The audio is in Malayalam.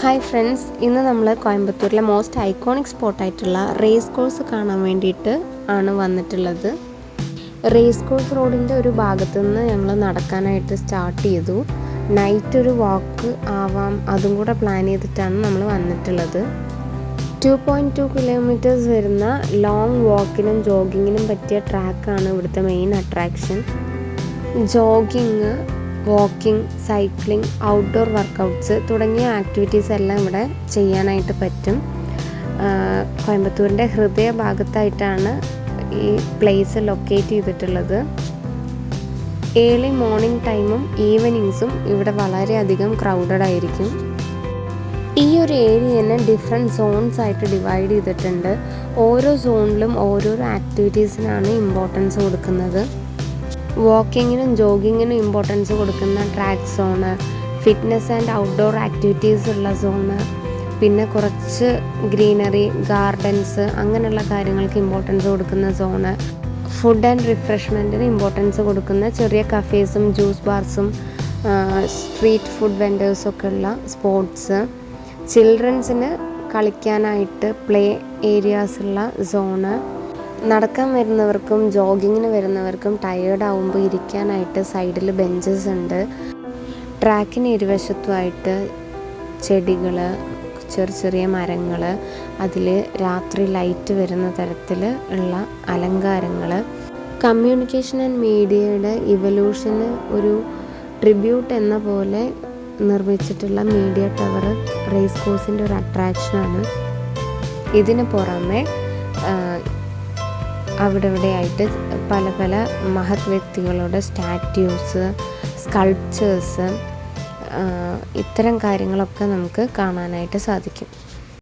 ഹായ് ഫ്രണ്ട്സ്, ഇന്ന് നമ്മൾ കോയമ്പത്തൂരിലെ മോസ്റ്റ് ഐക്കോണിക് സ്പോട്ടായിട്ടുള്ള റേസ് കോഴ്സ് കാണാൻ വേണ്ടിയിട്ട് ആണ് വന്നിട്ടുള്ളത്. റേസ് കോഴ്സ് റോഡിൻ്റെ ഒരു ഭാഗത്തു നിന്ന് ഞങ്ങൾ നടക്കാനായിട്ട് സ്റ്റാർട്ട് ചെയ്തു. നൈറ്റ് ഒരു വാക്ക് ആവാം, അതും കൂടെ പ്ലാൻ ചെയ്തിട്ടാണ് നമ്മൾ വന്നിട്ടുള്ളത്. 2.2 കിലോമീറ്റേഴ്സ് വരുന്ന ലോങ് വാക്കിനും ജോഗിങ്ങിനും പറ്റിയ ട്രാക്കാണ് ഇവിടുത്തെ main attraction. Jogging, walking, cycling, outdoor workouts തുടങ്ങിയ ആക്ടിവിറ്റീസ് എല്ലാം ഇവിടെ ചെയ്യാനായിട്ട് പറ്റും. കോയമ്പത്തൂരിൻ്റെ ഹൃദയഭാഗത്തായിട്ടാണ് ഈ പ്ലേസ് ലൊക്കേറ്റ് ചെയ്തിട്ടുള്ളത്. ഏർലി മോർണിംഗ് ടൈമും ഈവനിങ്സും ഇവിടെ വളരെയധികം ക്രൗഡഡ് ആയിരിക്കും. ഈ ഒരു ഏരിയനെ ഡിഫറെൻറ്റ് സോൺസ് ആയിട്ട് ഡിവൈഡ് ചെയ്തിട്ടുണ്ട്. ഓരോ സോണിലും ഓരോരോ ആക്ടിവിറ്റീസിനാണ് ഇമ്പോർട്ടൻസ് കൊടുക്കുന്നത്. വാക്കിങ്ങിനും ജോഗിങ്ങിനും ഇമ്പോർട്ടൻസ് കൊടുക്കുന്ന track zone, fitness and outdoor activities ഉള്ള സോണ്, പിന്നെ കുറച്ച് ഗ്രീനറി, ഗാർഡൻസ് അങ്ങനെയുള്ള കാര്യങ്ങൾക്ക് ഇമ്പോർട്ടൻസ് കൊടുക്കുന്ന സോണ്, ഫുഡ് ആൻഡ് റിഫ്രഷ്മെൻറ്റിന് ഇമ്പോർട്ടൻസ് കൊടുക്കുന്ന ചെറിയ കഫേസും ജ്യൂസ് ബാർസും സ്ട്രീറ്റ് ഫുഡ് വെൻഡേഴ്സൊക്കെ ഉള്ള സ്പോട്ട്സ്, ചിൽഡ്രൻസിന് കളിക്കാനായിട്ട് പ്ലേ ഏരിയാസ് ഉള്ള സോണ്, നടക്കാൻ വരുന്നവർക്കും ജോഗിങ്ങിന് വരുന്നവർക്കും ടയേർഡ് ആവുമ്പോൾ ഇരിക്കാനായിട്ട് സൈഡിൽ ബെഞ്ചസ് ഉണ്ട്. ട്രാക്കിന് ഇരുവശത്തുമായിട്ട് ചെടികൾ, ചെറിയ ചെറിയ മരങ്ങൾ, അതിൽ രാത്രി ലൈറ്റ് വരുന്ന തരത്തിൽ ഉള്ള അലങ്കാരങ്ങൾ. കമ്മ്യൂണിക്കേഷൻ ആൻഡ് മീഡിയയുടെ ഇവല്യൂഷന് ഒരു ട്രിബ്യൂട്ട് എന്ന പോലെ നിർമ്മിച്ചിട്ടുള്ള മീഡിയ ടവർ റേസ് കോഴ്സിൻ്റെ ഒരു അട്രാക്ഷനാണ്. ഇതിന് പുറമെ അവിടെ ഇവിടെയായിട്ട് പല പല മഹത് വ്യക്തികളുടെ സ്റ്റാറ്റ്യൂസ്, സ്കൾപ്ചേഴ്സ്, ഇത്തരം കാര്യങ്ങളൊക്കെ നമുക്ക് കാണാനായിട്ട് സാധിക്കും.